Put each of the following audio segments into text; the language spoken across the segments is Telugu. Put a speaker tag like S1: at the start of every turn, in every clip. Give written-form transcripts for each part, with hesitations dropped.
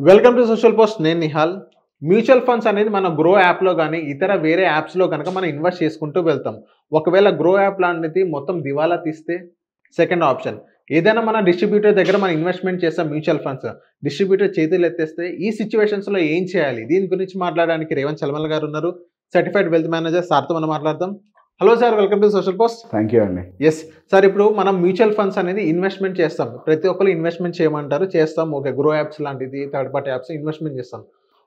S1: Welcome to social post. నేను నిహాల్. మ్యూచువల్ ఫండ్స్ అనేది మన గ్రో యాప్లో కానీ ఇతర వేరే యాప్స్లో కనుక మనం ఇన్వెస్ట్ చేసుకుంటూ వెళ్తాం. ఒకవేళ గ్రో యాప్ లాంటిది మొత్తం దివాలా తీస్తే సెకండ్ ఆప్షన్. ఏదైనా మన డిస్ట్రిబ్యూటర్ దగ్గర మనం ఇన్వెస్ట్మెంట్ చేస్తాం మ్యూచువల్ ఫండ్స్, డిస్ట్రిబ్యూటర్ చేతులు ఎత్తేస్తే ఈ సిచ్యువేషన్స్లో ఏం చేయాలి? దీని గురించి మాట్లాడడానికి రేవంత్ చలమల్ గారు ఉన్నారు, సర్టిఫైడ్ వెల్త్ మేనేజర్. సార్తో మనం మాట్లాడదాం. Hello sir, welcome to social post.
S2: Thank you అండి.
S1: ఎస్ సార్, ఇప్పుడు మనం మ్యూచువల్ ఫండ్స్ అనేది ఇన్వెస్ట్మెంట్ చేస్తాం. ప్రతి ఒక్కరు ఇన్వెస్ట్మెంట్ చేయమంటారు, చేస్తాం. ఓకే, గ్రో యాప్స్ లాంటిది థర్డ్ పార్టీ యాప్స్ ఇన్వెస్ట్మెంట్ చేస్తాం.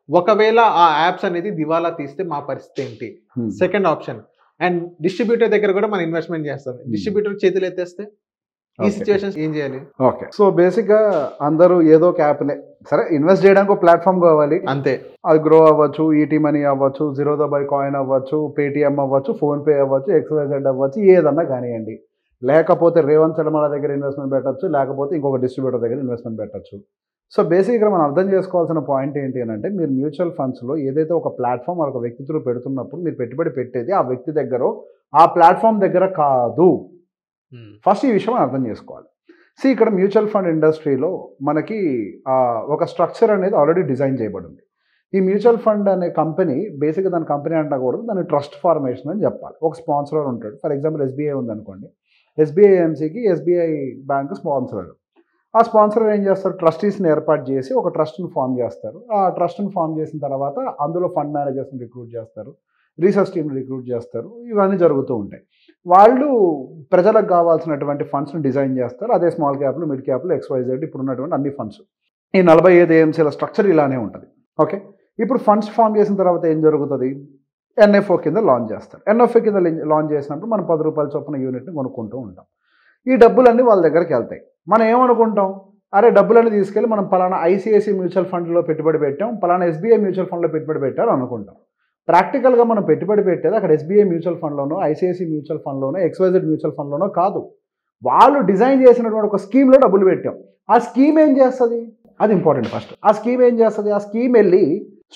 S1: ఒకవేళ ఆ యాప్స్ అనేది దివాలా తీస్తే మా పరిస్థితి ఏంటి? Second option. అండ్ డిస్ట్రిబ్యూటర్ దగ్గర కూడా మనం ఇన్వెస్ట్మెంట్ చేస్తాం, డిస్ట్రిబ్యూటర్ చేతులు ఎత్తేస్తే ఈ సిచ్యువేషన్స్ ఏం చేయాలి?
S2: ఓకే, సో బేసిక్గా అందరూ ఏదో ఒక యాప్నే సరే ఇన్వెస్ట్ చేయడానికి ఒక ప్లాట్ఫామ్ కావాలి,
S1: అంతే.
S2: అది గ్రో అవ్వచ్చు, ఈటీ మనీ అవ్వచ్చు, జీరోదా బై కాయిన్ అవ్వచ్చు, పేటిఎం అవ్వచ్చు, ఫోన్పే అవ్వచ్చు, XYZ అవ్వచ్చు, ఏదన్నా కానివ్వండి. లేకపోతే రేవంత్ చలమల దగ్గర ఇన్వెస్ట్మెంట్ పెట్టచ్చు, లేకపోతే ఇంకొక డిస్ట్రిబ్యూటర్ దగ్గర ఇన్వెస్ట్మెంట్ పెట్టచ్చు. సో బేసిక్గా మనం అర్థం చేసుకోవాల్సిన పాయింట్ ఏంటి అని అంటే, మీరు మ్యూచువల్ ఫండ్స్లో ఏదైతే ఒక ప్లాట్ఫామ్ ఒక వ్యక్తి త్రూ పెడుతున్నప్పుడు మీరు పెట్టుబడి పెట్టేది ఆ వ్యక్తి దగ్గర, ఆ ప్లాట్ఫామ్ దగ్గర కాదు. ఫస్ట్ ఈ విషయం అర్థం చేసుకోవాలి. ఇక్కడ మ్యూచువల్ ఫండ్ ఇండస్ట్రీలో మనకి ఒక స్ట్రక్చర్ అనేది ఆల్రెడీ డిజైన్ చేయబడింది. ఈ మ్యూచువల్ ఫండ్ అనే కంపెనీ బేసిక్గా దాని కంపెనీ అంటకూడదు, దాని ట్రస్ట్ ఫార్మేషన్ అని చెప్పాలి. ఒక స్పాన్సరర్ ఉంటాడు. ఫర్ ఎగ్జాంపుల్ SBI ఉందనుకోండి, SBI AMCకి SBI బ్యాంక్ స్పాన్సరర్. ఆ స్పాన్సరర్ ఏం చేస్తారు? ట్రస్టీస్ని ఏర్పాటు చేసి ఒక ట్రస్ట్ని ఫామ్ చేస్తారు. ఆ ట్రస్ట్ని ఫామ్ చేసిన తర్వాత అందులో ఫండ్ మేనేజర్స్ని రిక్రూట్ చేస్తారు, రీసెర్చ్ టీమ్ని రిక్రూట్ చేస్తారు. ఇవన్నీ జరుగుతూ ఉంటాయి. వాళ్ళు ప్రజలకు కావాల్సినటువంటి ఫండ్స్ని డిజైన్ చేస్తారు. అదే స్మాల్ క్యాప్లు, మిడ్ క్యాప్లు, XYZ ఇప్పుడు ఉన్నటువంటి అన్ని ఫండ్స్. ఈ 45 AMCల స్ట్రక్చర్ ఇలానే ఉంటుంది. ఓకే, ఇప్పుడు ఫండ్స్ ఫామ్ చేసిన తర్వాత ఏం జరుగుతుంది? NFO కింద లాంచ్ చేస్తారు. NFO కింద లాంచ్ చేసినప్పుడు మనం 10 రూపాయల చొప్పున యూనిట్ని కొనుక్కుంటూ ఉంటాం. ఈ డబ్బులన్నీ వాళ్ళ దగ్గరికి వెళ్తాయి. మనం ఏమనుకుంటాం? అరే డబ్బులన్నీ తీసుకెళ్ళి మనం పలానా ICICI మ్యూచువల్ ఫండ్లో పెట్టుబడి పెట్టాం, పలానా SBI మ్యూచువల్ ఫండ్లో పెట్టుబడి పెట్టారు అనుకుంటాం. ప్రాక్టికల్గా మనం పెట్టుబడి పెట్టేది అక్కడ SBI మ్యూచువల్ ఫండ్లోనో, ICICI మ్యూచువల్ ఫండ్లోనో, XYZ మ్యూచువల్ ఫండ్లోనో కాదు. వాళ్ళు డిజైన్ చేసినటువంటి ఒక స్కీమ్లో డబ్బులు పెట్టాం. ఆ స్కీమ్ ఏం చేస్తుంది? అది ఇంపార్టెంట్. ఫస్ట్ ఆ స్కీమ్ ఏం చేస్తుంది? ఆ స్కీమ్ వెళ్ళి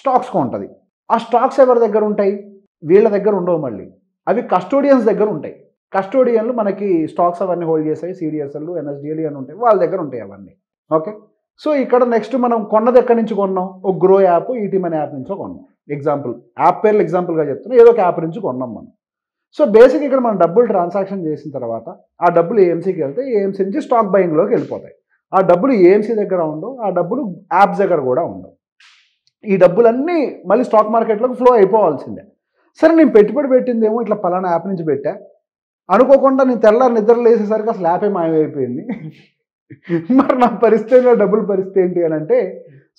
S2: స్టాక్స్ కొంటుంది. ఆ స్టాక్స్ ఎవరి దగ్గర ఉంటాయి? వీళ్ళ దగ్గర ఉండవు. మళ్ళీ అవి కస్టోడియన్స్ దగ్గర ఉంటాయి. కస్టోడియన్లు మనకి స్టాక్స్ అవన్నీ హోల్డ్ చేసాయి, CDSL, NSDL అని ఉంటాయి, వాళ్ళ దగ్గర ఉంటాయి అవన్నీ. ఓకే, సో ఇక్కడ నెక్స్ట్ మనం కొన్నది ఎక్కడి నుంచి కొన్నాం? ఒక గ్రో యాప్, ఈటీ మనీ యాప్ నుంచో కొన్నాం. ఎగ్జాంపుల్, యాప్ పేర్లు ఎగ్జాంపుల్గా చెప్తున్నా, ఏదో ఒక యాప్ నుంచి కొన్నాం మనం. సో బేసిక్ ఇక్కడ మనం డబ్బులు ట్రాన్సాక్షన్ చేసిన తర్వాత ఆ డబ్బులు AMCకి వెళ్తే AMC నుంచి స్టాక్ బయింగ్లోకి వెళ్ళిపోతాయి. ఆ డబ్బులు AMC దగ్గర ఉండవు, ఆ డబ్బులు యాప్స్ దగ్గర కూడా ఉండవు. ఈ డబ్బులన్నీ మళ్ళీ స్టాక్ మార్కెట్లోకి ఫ్లో అయిపోవాల్సిందే. సరే, నేను పెట్టుబడి పెట్టిందేమో ఇట్లా పలానా యాప్ నుంచి పెట్టా, అనుకోకుండా నేను తెల్లారి నిద్రలు వేసేసరికి అసలు యాపే మాయమైపోయింది. మరి నా పరిస్థితిలో డబ్బులు పరిస్థితి ఏంటి అని అంటే,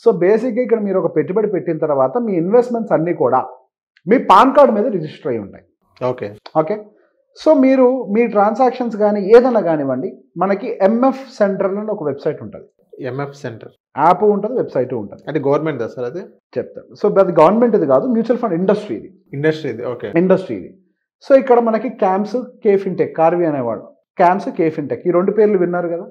S2: సో బేసిక్గా ఇక్కడ మీరు ఒక పెట్టుబడి పెట్టిన తర్వాత మీ ఇన్వెస్ట్మెంట్స్ అన్నీ కూడా మీ పాన్ కార్డు మీద రిజిస్టర్ అయి ఉంటాయి.
S1: ఓకే
S2: ఓకే, సో మీరు మీ ట్రాన్సాక్షన్స్ కానీ ఏదైనా కానివ్వండి, మనకి MF సెంటర్ అని ఒక వెబ్సైట్ ఉంటుంది.
S1: MF సెంటర్
S2: యాప్ ఉంటుంది, వెబ్సైట్ ఉంటుంది.
S1: అంటే గవర్నమెంట్ సార్? అది చెప్తాను.
S2: సో అది గవర్నమెంట్ ఇది కాదు, మ్యూచువల్ ఫండ్ ఇండస్ట్రీ ఇది.
S1: ఓకే,
S2: ఇండస్ట్రీ ఇది. సో ఇక్కడ మనకి క్యాంప్స్, కేఫిన్టెక్, కార్వి అనేవాడు, క్యాంప్స్, కేఫిన్టెక్, ఈ 2 పేర్లు విన్నారు కదా.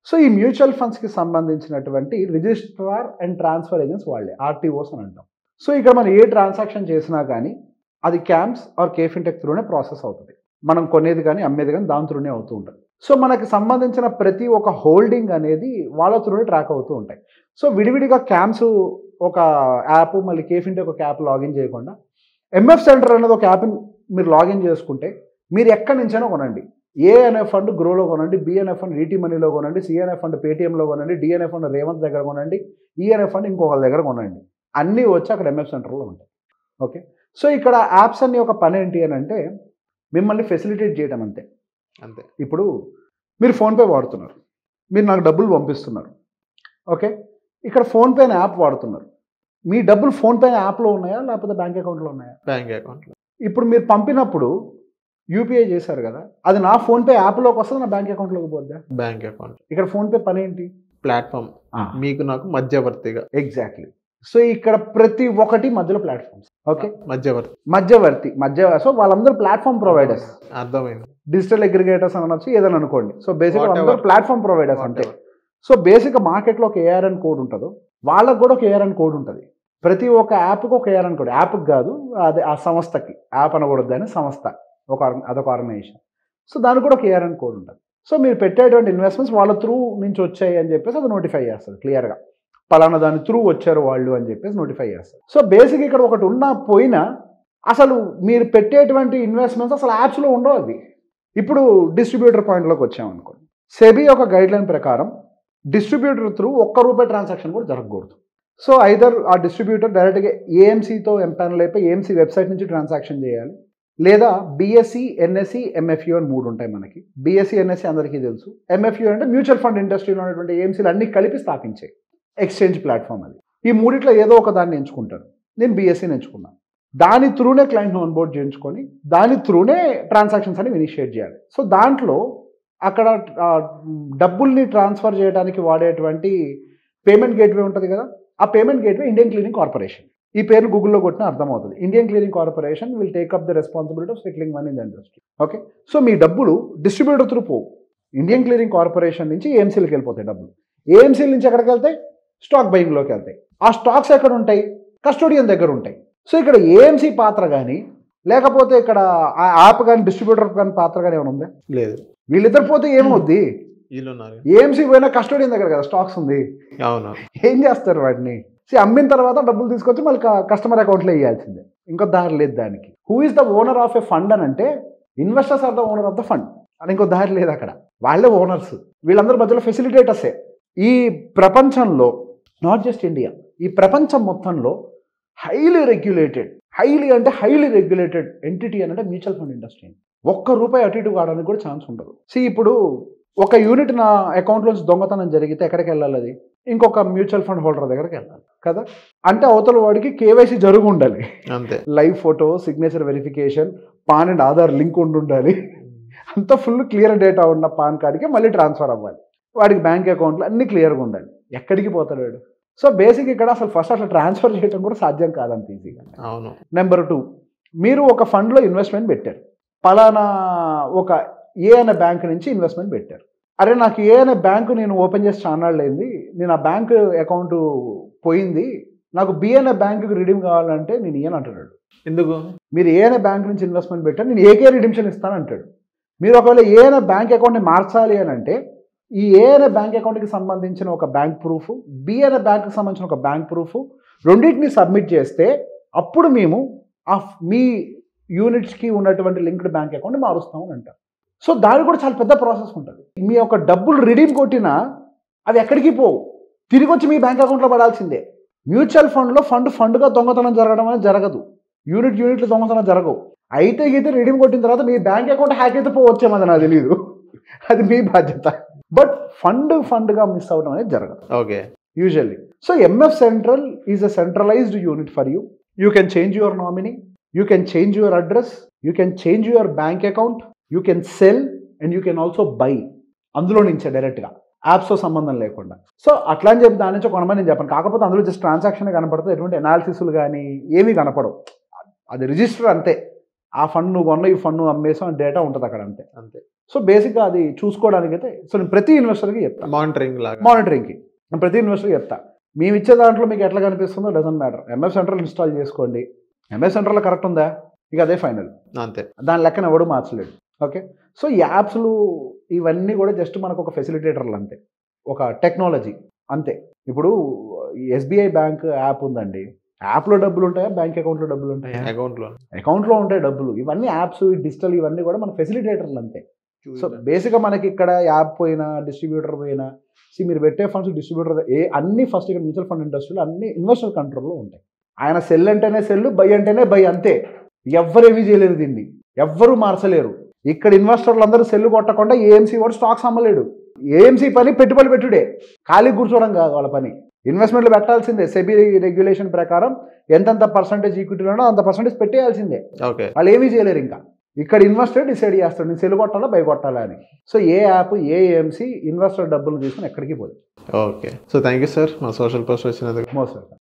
S2: సో ఈ మ్యూచువల్ ఫండ్స్కి సంబంధించినటువంటి రిజిస్ట్రార్ అండ్ ట్రాన్స్ఫర్ ఏజెంట్స్ వాళ్ళే, RTOs అని అంటాం. సో ఇక్కడ మనం ఏ ట్రాన్సాక్షన్ చేసినా కానీ అది క్యాంప్స్ ఆర్ కేఫిన్టెక్ త్రూనే ప్రాసెస్ అవుతుంది. మనం కొనేది కానీ అమ్మేది కానీ దాని త్రూనే అవుతూ ఉంటుంది. సో మనకి సంబంధించిన ప్రతి ఒక్క హోల్డింగ్ అనేది వాళ్ళ త్రూనే ట్రాక్ అవుతూ ఉంటాయి. సో విడివిడిగా క్యాంప్స్ ఒక యాప్, మళ్ళీ కేఫిన్టెక్ ఒక యాప్ లాగిన్ చేయకుండా MF సెంటర్ అనేది ఒక యాప్ని మీరు లాగిన్ చేసుకుంటే మీరు ఎక్కడి నుంచైనా కొనండి. ANF ఫండ్ గ్రోలో కొనండి, BNF ఫండ్ ఈటీ మనీలో కొనండి, CNF ఫండ్ పేటిఎంలో కొనండి, DNF ఫండ్ రేవంత్ దగ్గర కొనండి, ENF ఫండ్ ఇంకొకరి దగ్గర కొనండి. అన్నీ వచ్చి అక్కడ MF సెంటర్లో ఉంటాయి. ఓకే, సో ఇక్కడ యాప్స్ అన్ని ఒక పని ఏంటి అని అంటే మిమ్మల్ని ఫెసిలిటేట్ చేయడం అంతే. ఇప్పుడు మీరు ఫోన్పే వాడుతున్నారు, మీరు నాకు డబ్బులు పంపిస్తున్నారు. ఓకే, ఇక్కడ ఫోన్పే అనే యాప్ వాడుతున్నారు. మీ డబ్బులు ఫోన్పే అనే యాప్లో ఉన్నాయా, లేకపోతే బ్యాంక్ అకౌంట్లో ఉన్నాయా?
S1: బ్యాంక్ అకౌంట్లో.
S2: ఇప్పుడు మీరు పంపినప్పుడు UPI చేశారు కదా, అది నా ఫోన్పే యాప్లోకి వస్తుంది, నా బ్యాంక్ అకౌంట్లోకి పోద్దా?
S1: Bank account.
S2: ఇక్కడ ఫోన్పే పని ఏంటి?
S1: ప్లాట్ఫామ్, మీకు నాకు మధ్యవర్తిగా.
S2: ఎగ్జాక్ట్లీ. సో ఇక్కడ ప్రతి ఒక్కటి మధ్యలో ప్లాట్ఫామ్స్. ఓకే, మధ్యవర్తి. సో వాళ్ళందరూ ప్లాట్ఫామ్ ప్రొవైడర్స్.
S1: అర్థమైంది.
S2: డిజిటల్ అగ్రిగేటర్స్ అనొచ్చు, ఏదని అనుకోండి. సో బేసిక్గా అందరూ ప్లాట్ఫామ్ ప్రొవైడర్స్ అంటే. సో బేసిక్గా మార్కెట్లో ఒక ARN కోడ్ ఉంటుందో వాళ్ళకు కూడా ఒక ARN కోడ్ ఉంటుంది. ప్రతి ఒక్క యాప్కి ఒక ARN కోడ్. యాప్కి కాదు, అది ఆ సంస్థకి, యాప్ అనకూడదు కానీ సంస్థ, అదొక ఆర్గనైజేషన్. సో దానికి కూడా ఒక ARN కోడ్ ఉంటుంది. సో మీరు పెట్టేటువంటి ఇన్వెస్ట్మెంట్స్ వాళ్ళ త్రూ నుంచి వచ్చాయి అని చెప్పేసి అది నోటిఫై చేస్తుంది క్లియర్గా. పలానా దాని త్రూ వచ్చారు వాళ్ళు అని చెప్పేసి నోటిఫై చేస్తారు. సో బేసిక్ ఇక్కడ ఒకటి ఉన్నా పోయినా అసలు మీరు పెట్టేటువంటి ఇన్వెస్ట్మెంట్స్ అసలు యాప్స్లో ఉండవు. అవి ఇప్పుడు డిస్ట్రిబ్యూటర్ పాయింట్లోకి వచ్చామనుకోండి, సెబీ ఒక గైడ్లైన్ ప్రకారం డిస్ట్రిబ్యూటర్ త్రూ ₹1 ట్రాన్సాక్షన్ కూడా జరగకూడదు. సో ఐదర్ ఆ డిస్ట్రిబ్యూటర్ డైరెక్ట్గా ఏఎంసీతో ఎంపానల్ అయిపోయి ఏఎంసీ వెబ్సైట్ నుంచి ట్రాన్సాక్షన్ చేయాలి, లేదా బిఎస్సి, ఎన్ఎస్సి, ఎంఎఫ్యూ అని 3 ఉంటాయి మనకి. బిఎస్సి, ఎన్ఎస్సి అందరికీ తెలుసు. ఎంఎఫ్యూ అంటే మ్యూచువల్ ఫండ్ ఇండస్ట్రీలో ఉన్నటువంటి ఏఎంసీలు అన్ని కలిపి స్థాపించాయి ఎక్స్చేంజ్ ప్లాట్ఫామ్. అది ఈ 3 ఏదో ఒక దాన్ని ఎంచుకుంటారు. నేను బిఎస్సిని ఎంచుకున్నాను. దాని త్రూనే క్లయింట్ని ఆన్బోర్డ్ చేయించుకొని దాని త్రూనే ట్రాన్సాక్షన్స్ అని ఇనిషియేట్ చేయాలి. సో దాంట్లో అక్కడ డబ్బుల్ని ట్రాన్స్ఫర్ చేయడానికి వాడేటువంటి పేమెంట్ గేట్వే ఉంటుంది కదా, ఆ payment gateway Indian clearing corporation. ఈ పేరు గూగుల్లో కొట్టినా అర్థమవుతుంది. Indian clearing corporation will take up the responsibility of settling money in the industry. Okay, so మీ డబ్బులు డిస్ట్రిబ్యూటర్ త్రూ పోవు. ఇండియన్ క్లీరింగ్ కార్పొరేషన్ నుంచి ఏఎంసీలకు వెళ్ళిపోతాయి డబ్బులు. ఏఎంసీల నుంచి ఎక్కడికి వెళ్తాయి? స్టాక్ బయింగ్లోకి వెళ్తాయి. ఆ స్టాక్స్ ఎక్కడ ఉంటాయి? కస్టోడియన్ దగ్గర ఉంటాయి. సో ఇక్కడ ఏఎంసీ పాత్ర కానీ లేకపోతే ఇక్కడ ఆ యాప్ కానీ డిస్ట్రిబ్యూటర్ కానీ పాత్ర కానీ ఏమైనా ఉందా?
S1: లేదు.
S2: వీళ్ళిద్దరు పోతే ఏమవుద్ది? ఏఎంసీ పోయినా కస్టోడియన్ దగ్గర కదా స్టాక్స్ ఉంది.
S1: అవును,
S2: ఏం చేస్తారు వాటిని? అమ్మిన తర్వాత డబ్బులు తీసుకొచ్చి మళ్ళీ కస్టమర్ అకౌంట్లో వేయాల్సిందే. ఇంకో దారి లేదు దానికి. Who is the owner of a fund అని అంటే investors are the owner of the fund అని ఇంకో దారి లేదు. అక్కడ వాళ్ళే ఓనర్స్. వీళ్ళందరి మధ్యలో ఫెసిలిటేటర్సే. ఈ ప్రపంచంలో నాట్ జస్ట్ ఇండియా, ఈ ప్రపంచం మొత్తంలో హైలీ రెగ్యులేటెడ్ ఎంటిటీ అంటే మ్యూచువల్ ఫండ్ ఇండస్ట్రీ. ₹1 అటు ఇటు కావడానికి కూడా ఛాన్స్ ఉండదు. ఇప్పుడు ఒక యూనిట్ నా అకౌంట్లోంచి దొంగతనం జరిగితే ఎక్కడికి వెళ్ళాలి? అది ఇంకొక మ్యూచువల్ ఫండ్ హోల్డర్ దగ్గరికి వెళ్ళాలి కదా. అంటే అవతల వాడికి కేవైసీ జరుగు ఉండాలి,
S1: అంతే.
S2: Live photo, signature verification, pan and Aadhaar link ఉండాలి. అంతా ఫుల్ క్లియర్ డేటా ఉన్న పాన్ కార్డ్కి మళ్ళీ ట్రాన్స్ఫర్ అవ్వాలి. వాడికి బ్యాంక్ అకౌంట్లో అన్ని క్లియర్గా ఉండాలి. ఎక్కడికి పోతాడు వాడు? సో బేసిక్ ఇక్కడ అసలు ఫస్ట్ అట్లా ట్రాన్స్ఫర్ చేయడం కూడా సాధ్యం కాదంత ఈజీగా.
S1: అవును.
S2: నెంబర్ 2, మీరు ఒక ఫండ్లో ఇన్వెస్ట్మెంట్ పెట్టారు. పలానా ఒక ఏ అనే బ్యాంక్ నుంచి ఇన్వెస్ట్మెంట్ పెట్టారు. అరే నాకు ఏ అనే బ్యాంకు నేను ఓపెన్ చేసి చాన్నాళ్ళైంది, నేను ఆ బ్యాంక్ అకౌంట్ పోయింది, నాకు బి అనే బ్యాంకుకి రిడీమ్ కావాలంటే నేను ఏని అంటున్నాడు.
S1: ఎందుకు?
S2: మీరు ఏ అనే బ్యాంక్ నుంచి ఇన్వెస్ట్మెంట్ పెట్టారు, నేను ఏకే రిడీమ్షన్ ఇస్తాను అంటాడు. మీరు ఒకవేళ ఏ అనే బ్యాంక్ అకౌంట్ని మార్చాలి అని అంటే ఈ ఏ అనే బ్యాంక్ అకౌంట్కి సంబంధించిన ఒక బ్యాంక్ ప్రూఫ్, బి అనే బ్యాంక్కి సంబంధించిన ఒక బ్యాంక్ ప్రూఫ్, రెండింటిని సబ్మిట్ చేస్తే అప్పుడు మేము మీ యూనిట్స్కి ఉన్నటువంటి లింక్డ్ బ్యాంక్ అకౌంట్ మారుస్తామని అంటారు. సో దానికి కూడా చాలా పెద్ద ప్రాసెస్ ఉంటుంది. మీ యొక్క డబ్బులు రిడీమ్ కొట్టినా అవి ఎక్కడికి పోవు, తిరిగి వచ్చి మీ బ్యాంక్ అకౌంట్లో పడాల్సిందే. మ్యూచువల్ ఫండ్లో ఫండ్గా దొంగతనం జరగడం అనేది జరగదు. యూనిట్లు దొంగతనం జరగవు. అయితే రిడీమ్ కొట్టిన తర్వాత మీ బ్యాంక్ అకౌంట్ హ్యాక్ అయితే పోవచ్చేమది నాకు తెలియదు, అది మీ బాధ్యత. బట్ ఫండ్గా మిస్ అవ్వడం అనేది జరగదు.
S1: Okay,
S2: usually. So MF central is a centralised unit for you. You can change your nominee, you can change your address, you can change your bank account, you can sell and you can also buy. అందులో నుంచే డైరెక్ట్గా యాప్స్తో సంబంధం లేకుండా. సో అట్లా అని చెప్పి దాని నుంచి కొనమని నేను చెప్పాను. కాకపోతే అందులో జస్ట్ ట్రాన్సాక్షన్ కనపడుతుంది, ఎటువంటి అనాలిసిస్లు కానీ ఏమీ కనపడవు. అది రిజిస్టర్ అంతే. ఆ ఫండ్ నువ్వు కొన్న, ఈ ఫండ్ నువ్వు అమ్మేసాం అని డేటా ఉంటుంది అక్కడ అంతే. సో బేసిక్గా అది చూసుకోవడానికి అయితే సో నేను ప్రతి ఇన్వెస్టర్కి చెప్తాను, మానిటరింగ్కి ప్రతి ఇన్వెస్టర్కి చెప్తా. మేము ఇచ్చే దాంట్లో మీకు ఎట్లా కనిపిస్తుందో doesn't matter. MF central install చేసుకోండి. ఎంఎఫ్ సెంట్రల్లో కరెక్ట్ ఉందా, ఇక అదే ఫైనల్, అంతే. దాని లెక్కన ఎవడు మార్చలేడు. ఓకే, సో ఈ యాప్స్లు ఇవన్నీ కూడా జస్ట్ మనకు ఒక ఫెసిలిటేటర్లు అంతే, ఒక టెక్నాలజీ అంతే. ఇప్పుడు ఎస్బీఐ బ్యాంక్ యాప్ ఉందండి, యాప్లో డబ్బులు ఉంటాయా, బ్యాంక్ అకౌంట్లో డబ్బులు ఉంటాయా? అకౌంట్లో ఉంటాయి డబ్బులు. ఇవన్నీ యాప్స్, డిజిటల్ ఇవన్నీ కూడా మన ఫెసిలిటేటర్లు అంతే. సో బేసిక్గా మనకి ఇక్కడ యాప్ పోయినా, డిస్ట్రిబ్యూటర్ పోయినా, మీరు పెట్టే ఫండ్స్ డిస్ట్రిబ్యూటర్ అన్ని ఫస్ట్ ఇక్కడ మ్యూచువల్ ఫండ్ ఇండస్ట్రీలో అన్ని ఇన్వెస్టర్ కంట్రోల్లో ఉంటాయి. ఆయన సెల్ అంటేనే సెల్, బై అంటేనే బై, అంతే. ఎవ్వరేమీ చేయలేరు, దీన్ని ఎవ్వరూ మార్చలేరు. ఇక్కడ ఇన్వెస్టర్లు అందరూ సెల్ కొట్టకుండా ఏఎంసీ వాడు స్టాక్స్ అమ్మలేడు. ఏఎంసీ పని పెట్టుబడి పెట్టుడే, ఖాళీ కూర్చోవడం కాదు వాళ్ళ పని. ఇన్వెస్ట్మెంట్లు పెట్టాల్సిందే. సెబీ రెగ్యులేషన్ ప్రకారం ఎంతెంత పర్సెంటేజ్ ఈక్విటీలో అంత పర్సెంటేజ్ పెట్టేయాల్సిందే. వాళ్ళు ఏమీ చేయలేరు. ఇంకా ఇక్కడ ఇన్వెస్టర్ డిసైడ్ చేస్తాడు నేను సెల్ కొట్టాలా, బై కొట్టాలా అని. సో ఏ యాప్, ఏ ఏఎంసీ ఇన్వెస్టర్ డబ్బులు తీసుకుని ఎక్కడికి పోదు.
S1: Okay, so thank you sir మా సోషల్ పోస్ట్ వచ్చినందుకు.
S2: Most welcome.